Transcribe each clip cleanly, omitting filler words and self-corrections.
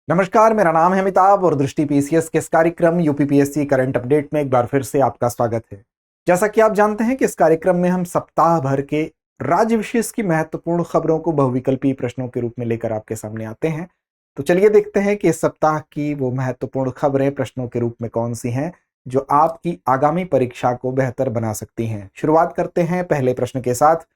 नमस्कार, मेरा नाम है अमिताभ और दृष्टि पीसीएस के इस कार्यक्रम यूपीपीएससी करंट अपडेट में एक बार फिर से आपका स्वागत है। जैसा कि आप जानते हैं कि इस कार्यक्रम में हम सप्ताह भर के राज्य विशेष की महत्वपूर्ण खबरों को बहुविकल्पी प्रश्नों के रूप में लेकर आपके सामने आते हैं। तो चलिए देखते हैं कि इस सप्ताह की वो महत्वपूर्ण खबरें प्रश्नों के रूप में कौन सी हैं जो आपकी आगामी परीक्षा को बेहतर बना सकती हैं। शुरुआत करते हैं पहले प्रश्न के साथ।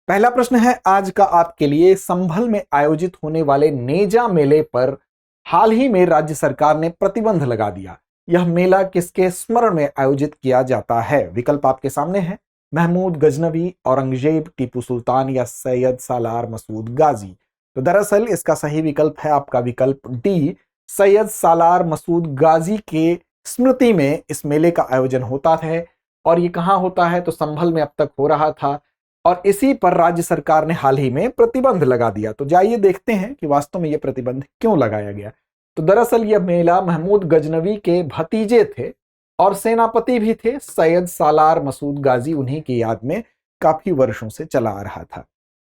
पहला प्रश्न है आज का आपके लिए। संभल में आयोजित होने वाले नेजा मेले पर हाल ही में राज्य सरकार ने प्रतिबंध लगा दिया। यह मेला किसके स्मरण में आयोजित किया जाता है? विकल्प आपके सामने है। महमूद गजनवी, औरंगजेब, टीपू सुल्तान या सैयद सालार मसूद गाजी। तो दरअसल इसका सही विकल्प है आपका विकल्प डी, सैयद सालार मसूद गाजी के स्मृति में इस मेले का आयोजन होता है। और ये कहाँ होता है? तो संभल में अब तक हो रहा था और इसी पर राज्य सरकार ने हाल ही में प्रतिबंध लगा दिया। तो जाइए देखते हैं कि वास्तव में यह प्रतिबंध क्यों लगाया गया। तो दरअसल यह मेला महमूद गजनवी के भतीजे थे और सेनापति भी थे सैयद सालार मसूद गाजी, उन्हीं की याद में काफी वर्षों से चला आ रहा था।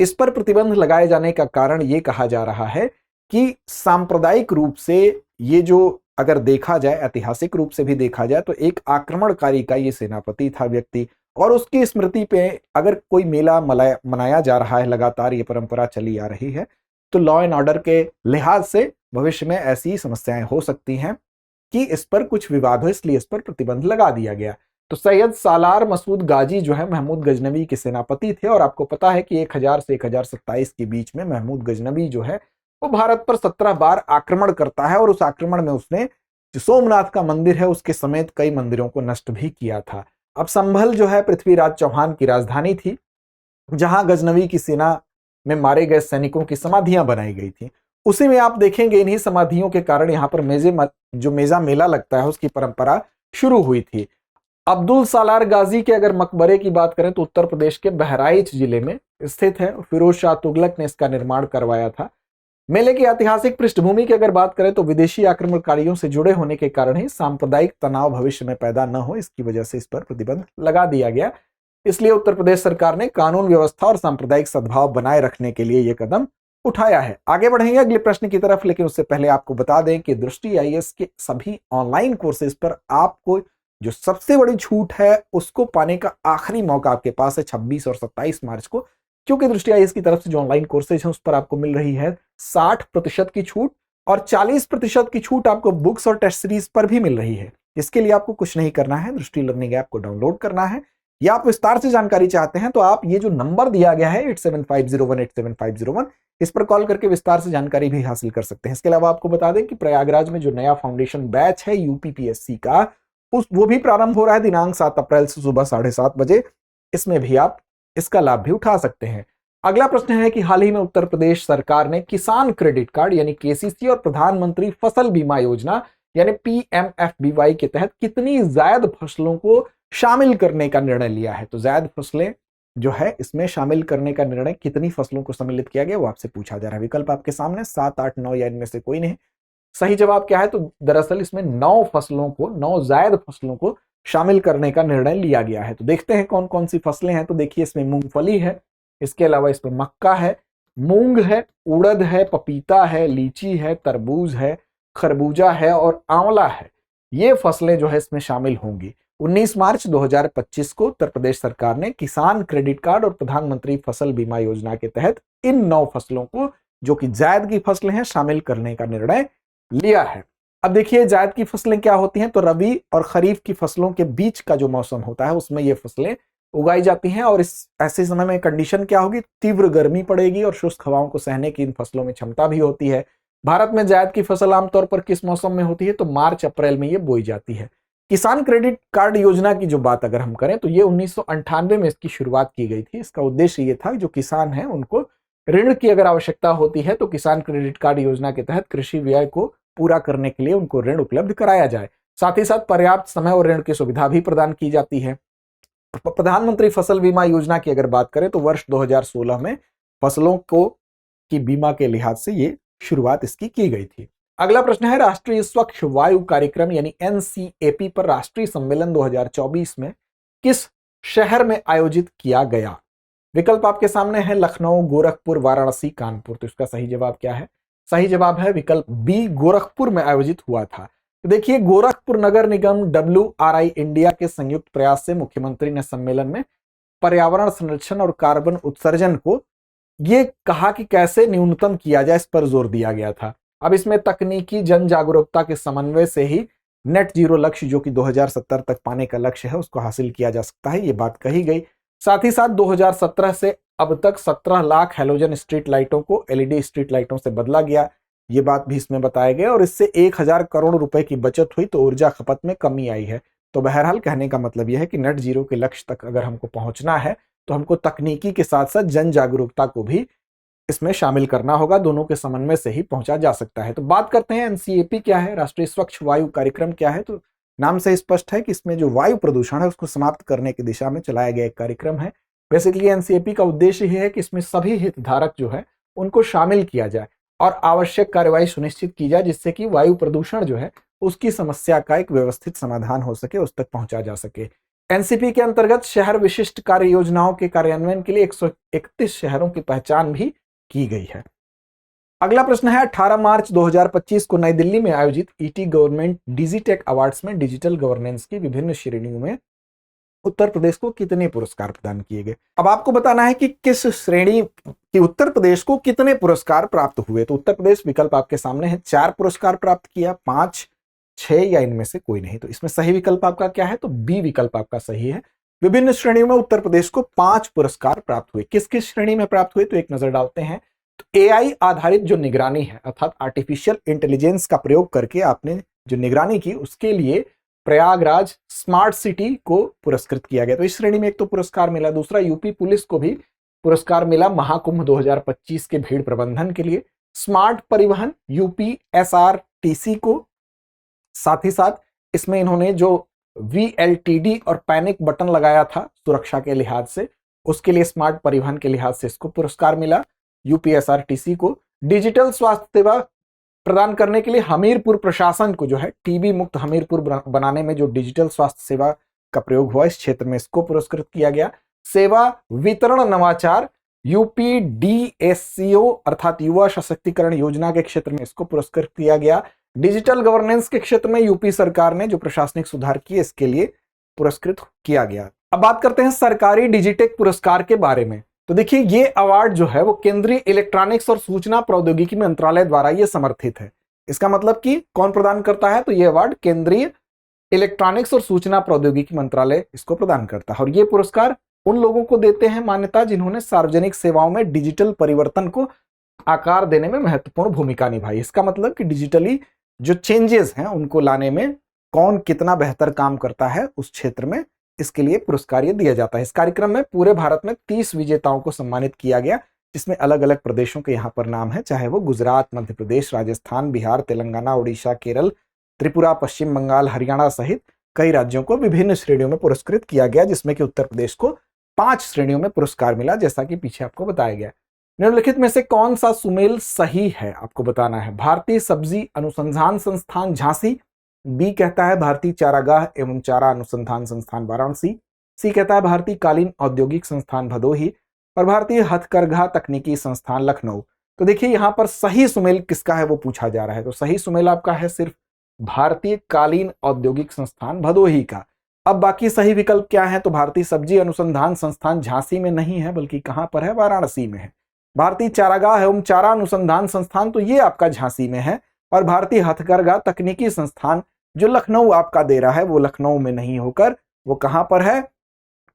इस पर प्रतिबंध लगाए जाने का कारण यह कहा जा रहा है कि सांप्रदायिक रूप से ये जो, अगर देखा जाए ऐतिहासिक रूप से भी देखा जाए, तो एक आक्रमणकारी का ये सेनापति था व्यक्ति, और उसकी स्मृति पे अगर कोई मेला मनाया जा रहा है, लगातार ये परंपरा चली आ रही है, तो लॉ एंड ऑर्डर के लिहाज से भविष्य में ऐसी समस्याएं हो सकती हैं कि इस पर कुछ विवाद हो, इसलिए इस पर प्रतिबंध लगा दिया गया। तो सैयद सालार मसूद गाजी जो है महमूद गजनवी के सेनापति थे, और आपको पता है कि 1000 से 1027 के बीच में महमूद गजनवी जो है वो भारत पर 17 बार आक्रमण करता है, और उस आक्रमण में उसने जो सोमनाथ का मंदिर है उसके समेत कई मंदिरों को नष्ट भी किया था। अब संभल जो है पृथ्वीराज चौहान की राजधानी थी, जहां गजनवी की सेना में मारे गए सैनिकों की समाधियां बनाई गई थी। उसी में आप देखेंगे इन्हीं समाधियों के कारण यहाँ पर मेजा मेला लगता है, उसकी परंपरा शुरू हुई थी। अब्दुल सालार गाजी के अगर मकबरे की बात करें तो उत्तर प्रदेश के बहराइच जिले में स्थित है। फिरोज शाह तुगलक ने इसका निर्माण करवाया था। मेले की ऐतिहासिक पृष्ठभूमि की अगर बात करें तो विदेशी आक्रमणकारियों से जुड़े होने के कारण ही सांप्रदायिक तनाव भविष्य में पैदा न हो, इसकी वजह से इस पर प्रतिबंध लगा दिया गया। इसलिए उत्तर प्रदेश सरकार ने कानून व्यवस्था और सांप्रदायिक सद्भाव बनाए रखने के लिए यह कदम उठाया है। आगे बढ़ेंगे अगले प्रश्न की तरफ, लेकिन उससे पहले आपको बता दें कि दृष्टि आईएएस के सभी ऑनलाइन कोर्सेज पर आपको जो सबसे बड़ी छूट है उसको पाने का आखिरी मौका आपके पास है 26 और 27 मार्च को, क्योंकि दृष्टि आईएएस की तरफ से जो ऑनलाइन कोर्सेज है उस पर आपको मिल रही है 60% की छूट, और 40% की छूट आपको बुक्स और टेस्ट सीरीज पर भी मिल रही है। इसके लिए आपको कुछ नहीं करना है, दृष्टि लर्निंग ऐप को डाउनलोड करना है, या आप विस्तार से जानकारी चाहते हैं तो आप ये जो नंबर दिया गया है 8750187501, इस पर कॉल करके विस्तार से जानकारी भी हासिल कर सकते हैं। इसके अलावा आपको बता दें कि प्रयागराज में जो नया फाउंडेशन बैच है यूपीपीएससी का, वो भी प्रारंभ हो रहा है दिनांक 7 अप्रैल से सुबह 7:30 बजे। इसमें भी आप इसका लाभ भी उठा सकते हैं। अगला प्रश्न है कि हाल ही में उत्तर प्रदेश सरकार ने किसान क्रेडिट कार्ड यानी केसीसी और प्रधानमंत्री फसल बीमा योजना यानी पीएमएफबीवाई के तहत कितनी जायद फसलों को शामिल करने का निर्णय लिया है। तो जायद फसलें जो है इसमें शामिल करने का निर्णय कितनी फसलों को सम्मिलित किया गया वो आपसे पूछा जा रहा है। विकल्प आपके सामने 7, 8, 9 या इनमें से कोई नहीं। सही जवाब क्या है? तो दरअसल इसमें 9 जायद फसलों को शामिल करने का निर्णय लिया गया है। तो देखते हैं कौन कौन सी फसलें हैं। तो देखिए इसमें मूंगफली है, इसके अलावा इसमें मक्का है, मूंग है, उड़द है, पपीता है, लीची है, तरबूज है, खरबूजा है और आंवला है। ये फसलें जो है इसमें शामिल होंगी। 19 मार्च 2025 को उत्तर प्रदेश सरकार ने किसान क्रेडिट कार्ड और प्रधानमंत्री फसल बीमा योजना के तहत इन 9 फसलों को, जो कि जायद की फसलें हैं, शामिल करने का निर्णय लिया है। अब देखिए जायद की फसलें क्या होती हैं। तो रबी और खरीफ की फसलों के बीच का जो मौसम होता है उसमें ये फसलें उगाई जाती हैं, और इस ऐसे समय में कंडीशन क्या होगी? तीव्र गर्मी पड़ेगी और शुष्क हवाओं को सहने की इन फसलों में क्षमता भी होती है। भारत में जायद की फसल आमतौर पर किस मौसम में होती है? तो मार्च अप्रैल में ये बोई जाती है। किसान क्रेडिट कार्ड योजना की जो बात अगर हम करें तो ये 1998 में इसकी शुरुआत की गई थी। इसका उद्देश्य ये था जो किसान हैं उनको ऋण की अगर आवश्यकता होती है तो किसान क्रेडिट कार्ड योजना के तहत कृषि व्यय को पूरा करने के लिए उनको ऋण उपलब्ध कराया जाए। साथ ही साथ पर्याप्त समय और ऋण की सुविधा भी प्रदान की जाती है। प्रधानमंत्री फसल बीमा योजना की अगर बात करें तो वर्ष 2016 में फसलों को की बीमा के लिहाज से ये शुरुआत इसकी की गई थी। अगला प्रश्न है राष्ट्रीय स्वच्छ वायु कार्यक्रम यानी एनसीएपी पर राष्ट्रीय सम्मेलन 2024 में किस शहर में आयोजित किया गया? विकल्प आपके सामने है लखनऊ, गोरखपुर, वाराणसी, कानपुर। तो इसका सही जवाब क्या है? सही जवाब है विकल्प बी, गोरखपुर में आयोजित हुआ था। तो देखिए, गोरखपुर नगर निगम WRI इंडिया के संयुक्त प्रयास से मुख्यमंत्री ने सम्मेलन में पर्यावरण संरक्षण और कार्बन उत्सर्जन को ये कहा कि कैसे न्यूनतम किया जाए, इस पर जोर दिया गया था। अब इसमें तकनीकी जन जागरूकता के समन्वय से ही नेट जीरो लक्ष्य जो कि 2070 तक पाने का लक्ष्य है उसको हासिल किया जा सकता है, ये बात कही गई। साथ ही साथ 2017 से अब तक 17 लाख हैलोजन स्ट्रीट लाइटों को LED स्ट्रीट लाइटों से बदला गया, ये बात भी इसमें बताया गया, और इससे 1000 करोड़ रुपए की बचत हुई, तो ऊर्जा खपत में कमी आई है। तो बहरहाल कहने का मतलब यह है कि नेट जीरो के लक्ष्य तक अगर हमको पहुंचना है तो हमको तकनीकी के साथ साथ जन जागरूकता को भी इसमें शामिल करना होगा, दोनों के समन्वय से ही पहुंचा जा सकता है। तो बात करते हैं NCAP क्या है, राष्ट्रीय स्वच्छ वायु कार्यक्रम क्या है। तो नाम से स्पष्ट है कि इसमें जो वायु प्रदूषण है उसको समाप्त करने की दिशा में चलाया गया एक कार्यक्रम है। बेसिकली NCAP का उद्देश्य यह है कि इसमें सभी हितधारक जो है उनको शामिल किया जाए और आवश्यक कार्यवाही सुनिश्चित की जाए, जिससे कि वायु प्रदूषण जो है उसकी समस्या का एक व्यवस्थित समाधान हो सके, उस तक पहुंचा जा सके। NCP के अंतर्गत शहर विशिष्ट कार्य योजनाओं के कार्यान्वयन के लिए 131 शहरों की पहचान भी की गई है। अगला प्रश्न है, 18 मार्च 2025 को नई दिल्ली में आयोजित ET गवर्नमेंट डिजिटेक अवार्ड्स में डिजिटल गवर्नेंस की विभिन्न श्रेणियों में उत्तर प्रदेश को कितने पुरस्कार प्रदान किए गए। अब आपको बताना है कि किस श्रेणी की उत्तर प्रदेश को कितने पुरस्कार प्राप्त हुए। तो उत्तर प्रदेश विकल्प आपके सामने है, 4 पुरस्कार प्राप्त किया, 5, 6 या इनमें से कोई नहीं। तो इसमें सही विकल्प आपका क्या है, तो बी विकल्प आपका सही है। विभिन्न श्रेणियों में उत्तर प्रदेश को 5 पुरस्कार प्राप्त हुए। किस किस श्रेणी में प्राप्त हुए, तो एक नजर डालते हैं। तो AI आधारित जो निगरानी है, अर्थात आर्टिफिशियल इंटेलिजेंस का प्रयोग करके आपने जो निगरानी की, उसके लिए प्रयागराज स्मार्ट सिटी को पुरस्कृत किया गया। तो इस श्रेणी में एक तो पुरस्कार मिला। दूसरा, यूपी पुलिस को भी पुरस्कार मिला महाकुंभ 2025 के भीड़ प्रबंधन के लिए। स्मार्ट परिवहन यूपी SRTC को, साथ ही साथ इसमें इन्होंने जो VLTD और पैनिक बटन लगाया था सुरक्षा के लिहाज से, उसके लिए स्मार्ट परिवहन के लिहाज से इसको पुरस्कार मिला यूपी SRTC को। डिजिटल स्वास्थ्य सेवा प्रदान करने के लिए हमीरपुर प्रशासन को जो है TB मुक्त हमीरपुर बनाने में जो डिजिटल स्वास्थ्य सेवा का प्रयोग हुआ इस क्षेत्र में, इसको पुरस्कृत किया गया। सेवा वितरण नवाचार UPDSCO अर्थात युवा सशक्तिकरण योजना के क्षेत्र में इसको पुरस्कृत किया गया। डिजिटल गवर्नेंस के क्षेत्र में यूपी सरकार ने जो प्रशासनिक सुधार किए इसके लिए पुरस्कृत किया गया। अब बात करते हैं सरकारी डिजिटेक पुरस्कार के बारे में। तो देखिए, ये अवार्ड जो है वो केंद्रीय इलेक्ट्रॉनिक्स और सूचना प्रौद्योगिकी मंत्रालय द्वारा ये समर्थित है। इसका मतलब कि कौन प्रदान करता है, तो ये अवार्ड केंद्रीय इलेक्ट्रॉनिक्स और सूचना प्रौद्योगिकी मंत्रालय इसको प्रदान करता है। और ये पुरस्कार उन लोगों को देते हैं मान्यता जिन्होंने सार्वजनिक सेवाओं में डिजिटल परिवर्तन को आकार देने में महत्वपूर्ण भूमिका निभाई। इसका मतलब कि डिजिटली जो चेंजेस हैं उनको लाने में कौन कितना बेहतर काम करता है उस क्षेत्र में, इसके लिए पुरस्कार ये दिया जाता है। इस कार्यक्रम में पूरे भारत में 30 विजेताओं को सम्मानित किया गया, जिसमें अलग अलग प्रदेशों के यहाँ पर नाम है, चाहे वो गुजरात, मध्य प्रदेश, राजस्थान, बिहार, तेलंगाना, उड़ीसा, केरल, त्रिपुरा, पश्चिम बंगाल, हरियाणा सहित कई राज्यों को विभिन्न श्रेणियों में पुरस्कृत किया गया, जिसमें कि उत्तर प्रदेश को 5 श्रेणियों में पुरस्कार मिला, जैसा कि पीछे आपको बताया गया। निम्नलिखित में से कौन सा सुमेल सही है, आपको बताना है। भारतीय सब्जी अनुसंधान संस्थान झांसी, बी कहता है भारतीय चारागाह एवं चारा अनुसंधान संस्थान वाराणसी, सी कहता है भारतीय कालीन औद्योगिक संस्थान भदोही और भारतीय हथकरघा तकनीकी संस्थान लखनऊ। तो देखिए, यहां पर सही सुमेल किसका है वो पूछा जा रहा है। तो सही सुमेल आपका है सिर्फ भारतीय कालीन औद्योगिक संस्थान भदोही का। अब बाकी सही विकल्प क्या है, तो भारतीय सब्जी अनुसंधान संस्थान झांसी में नहीं है, बल्कि कहां पर है, वाराणसी में है। भारतीय चारागाह एवं चारा अनुसंधान संस्थान तो ये आपका झांसी में है, और भारतीय हथकरघा तकनीकी संस्थान जो लखनऊ आपका दे रहा है वो लखनऊ में नहीं होकर वो कहां पर है,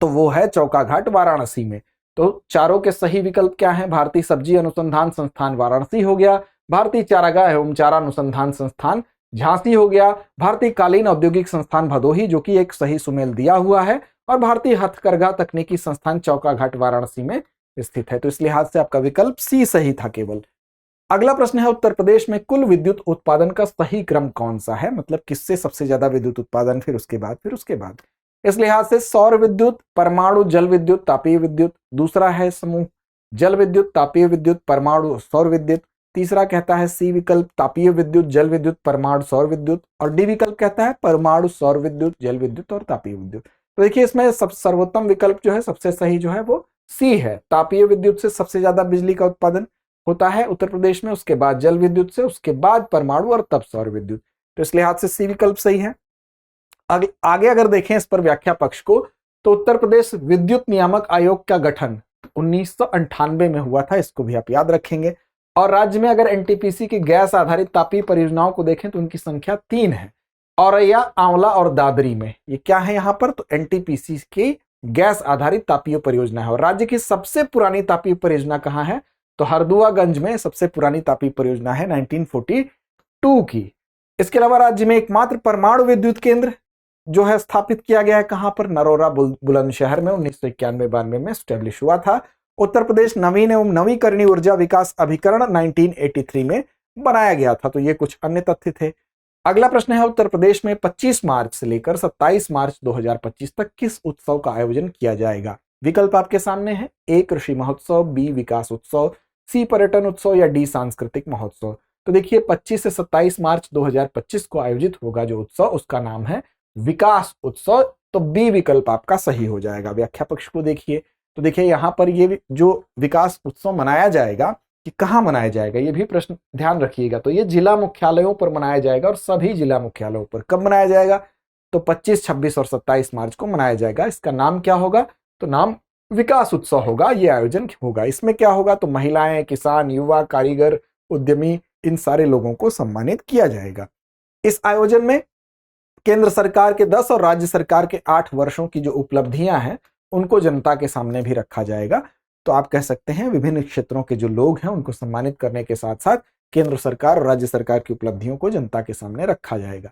तो वो है चौकाघाट वाराणसी में। तो चारों के सही विकल्प क्या है, भारतीय सब्जी अनुसंधान संस्थान वाराणसी हो गया, भारतीय चारागाह एवं चारा अनुसंधान संस्थान झांसी हो गया, भारतीय कालीन औद्योगिक संस्थान भदोही जो कि एक सही सुमेल दिया हुआ है, और भारतीय हथकरघा तकनीकी संस्थान चौकाघाट वाराणसी में स्थित है। तो इस लिहाज से आपका विकल्प सी सही था केवल। अगला प्रश्न है, उत्तर प्रदेश में कुल विद्युत उत्पादन का सही क्रम कौन सा है, मतलब किससे सबसे ज्यादा विद्युत उत्पादन, फिर उसके बाद। इस लिहाज से सौर विद्युत, परमाणु जल विद्युत, तापीय विद्युत। दूसरा है समूह जल विद्युत, तापीय विद्युत, परमाणु सौर विद्युत। तीसरा कहता है सी विकल्प तापीय विद्युत, जल विद्युत, परमाणु सौर विद्युत। और डी विकल्प कहता है परमाणु सौर विद्युत, जल विद्युत और तापीय विद्युत। तो देखिए, इसमें सर्वोत्तम विकल्प जो है, सबसे सही जो है वो सी है। तापीय विद्युत से सबसे ज्यादा बिजली का उत्पादन, होता है उत्तर प्रदेश में, उसके बाद जल विद्युत से, उसके बाद परमाणु और तब सौर विद्युत। तो इस लिहाज से सी विकल्प सही है। आगे अगर देखें इस पर व्याख्या पक्ष को, तो उत्तर प्रदेश विद्युत नियामक आयोग का गठन 1998 में हुआ था, इसको भी आप याद रखेंगे। और राज्य में अगर एनटीपीसी की गैस आधारित तापीय परियोजनाओं को देखें तो उनकी संख्या 3 है, औरैया, आंवला और दादरी में। ये क्या है यहाँ पर, तो एनटीपीसी की गैस आधारित तापीय परियोजना है। और राज्य की सबसे पुरानी तापीय परियोजना कहाँ है, तो हरदुआगंज में सबसे पुरानी तापीय परियोजना है 1942 की। इसके अलावा राज्य में एकमात्र परमाणु विद्युत केंद्र जो है स्थापित किया गया है कहां पर, नरोरा बुलंदशहर में 1991-92 में स्टैब्लिश हुआ था। उत्तर प्रदेश नवीन एवं नवीकरणीय ऊर्जा विकास अभिकरण 1983 में बनाया गया था। तो ये कुछ अन्य तथ्य थे। अगला प्रश्न है, उत्तर प्रदेश में 25 मार्च से लेकर 27 मार्च 2025 तक किस उत्सव का आयोजन किया जाएगा। विकल्प आपके सामने है, ए कृषि महोत्सव, बी विकास उत्सव, सी पर्यटन उत्सव या डी सांस्कृतिक महोत्सव। तो देखिए 25 से 27 मार्च 2025 को आयोजित होगा जो उत्सव, उसका नाम है विकास उत्सव। तो बी विकल्प आपका सही हो जाएगा। व्याख्या पक्ष को देखिए, तो देखिए यहां पर ये जो विकास उत्सव मनाया जाएगा कि कहां मनाया जाएगा, ये भी प्रश्न ध्यान रखिएगा। तो ये जिला मुख्यालयों पर मनाया जाएगा और सभी जिला मुख्यालयों पर। कब मनाया जाएगा, तो 25, 26 और 27 मार्च को मनाया जाएगा। इसका नाम क्या होगा, तो नाम विकास उत्सव होगा। ये आयोजन होगा, इसमें क्या होगा, तो महिलाएं, किसान, युवा, कारीगर, उद्यमी, इन सारे लोगों को सम्मानित किया जाएगा। इस आयोजन में केंद्र सरकार के 10 और राज्य सरकार के 8 वर्षों की जो उपलब्धियां हैं उनको जनता के सामने भी रखा जाएगा। तो आप कह सकते हैं विभिन्न क्षेत्रों के जो लोग हैं उनको सम्मानित करने के साथ साथ केंद्र सरकार और राज्य सरकार की उपलब्धियों को जनता के सामने रखा जाएगा।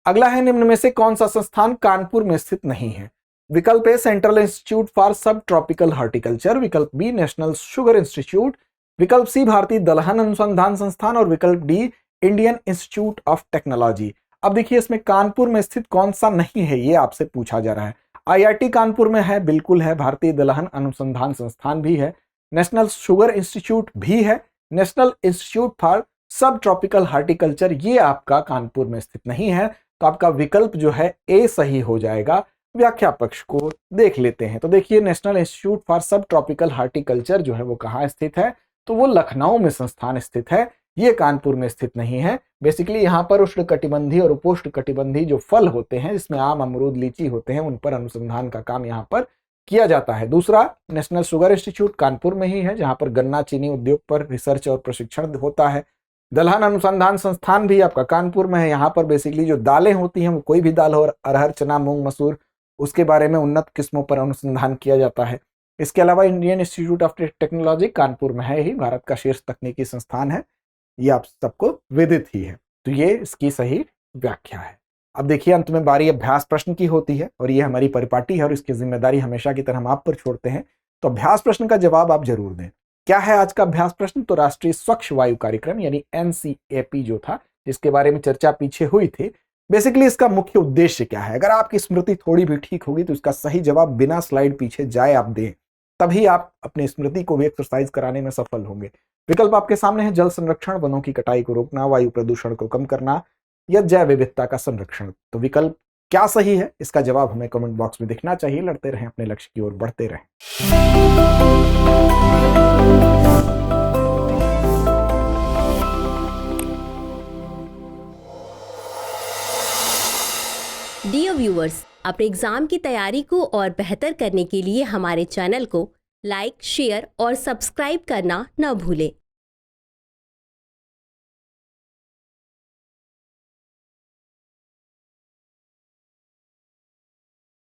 अगला है, निम्न में से कौन सा संस्थान कानपुर में स्थित नहीं है। विकल्प ए सेंट्रल इंस्टीट्यूट फॉर सब ट्रॉपिकल हॉर्टिकल्चर, विकल्प बी नेशनल शुगर इंस्टीट्यूट, विकल्प सी भारतीय दलहन अनुसंधान संस्थान और विकल्प D Indian institute of technology. अब देखिए इसमें कानपुर में स्थित कौन सा नहीं है, ये आपसे पूछा जा रहा है। आईआईटी कानपुर में है, बिल्कुल है। भारतीय दलहन अनुसंधान संस्थान भी है, नेशनल शुगर इंस्टीट्यूट भी है, नेशनल इंस्टीट्यूट फॉर सब ट्रॉपिकल हॉर्टिकल्चर ये आपका कानपुर में स्थित नहीं है। तो आपका विकल्प जो है ए सही हो जाएगा। व्याख्या पक्ष को देख लेते हैं। तो देखिए नेशनल इंस्टीट्यूट फॉर सब ट्रॉपिकल हॉर्टिकल्चर जो है वो कहाँ स्थित है, तो वो लखनऊ में संस्थान स्थित है, ये कानपुर में स्थित नहीं है। बेसिकली यहाँ पर उष्णकटिबंधीय और उपोष्णकटिबंधीय जो फल होते हैं जिसमें आम, अमरूद, लीची होते हैं, उन पर अनुसंधान का काम यहाँ पर किया जाता है। दूसरा नेशनल शुगर इंस्टीट्यूट कानपुर में ही है, जहाँ पर गन्ना चीनी उद्योग पर रिसर्च और प्रशिक्षण होता है। दलहन अनुसंधान संस्थान भी आपका कानपुर में है, यहाँ पर बेसिकली जो दालें होती हैं वो कोई भी दाल हो, अरहर, चना, मूंग, मसूर, उसके बारे में उन्नत किस्मों पर अनुसंधान किया जाता है। इसके अलावा Indian institute of technology Kanpur में है ही, भारत का शीर्ष तकनीकी संस्थान है, ये आप सबको विदित ही है। तो ये इसकी सही व्याख्या है। अब देखिए अंत में बारी अभ्यास प्रश्न की होती है और ये हमारी परिपाटी है और इसकी जिम्मेदारी हमेशा की तरह हम आप पर छोड़ते हैं। तो अभ्यास प्रश्न का जवाब आप जरूर दें। क्या है आज का अभ्यास प्रश्न, तो राष्ट्रीय स्वच्छ वायु कार्यक्रम यानी एनसीएपी जो था, जिसके बारे में चर्चा पीछे हुई थी, बेसिकली इसका मुख्य उद्देश्य क्या है। अगर आपकी स्मृति थोड़ी भी ठीक होगी तो इसका सही जवाब बिना स्लाइड पीछे जाए आप दें, तभी आप अपनी स्मृति को भी एक्सरसाइज कराने में सफल होंगे। विकल्प आपके सामने है, जल संरक्षण, वनों की कटाई को रोकना, वायु प्रदूषण को कम करना या जैव विविधता का संरक्षण। तो विकल्प क्या सही है, इसका जवाब हमें कमेंट बॉक्स में दिखना चाहिए। लड़ते रहें, अपने लक्ष्य की ओर बढ़ते रहें। डियर व्यूअर्स, अपने एग्जाम की तैयारी को और बेहतर करने के लिए हमारे चैनल को लाइक, शेयर और सब्सक्राइब करना न भूलें।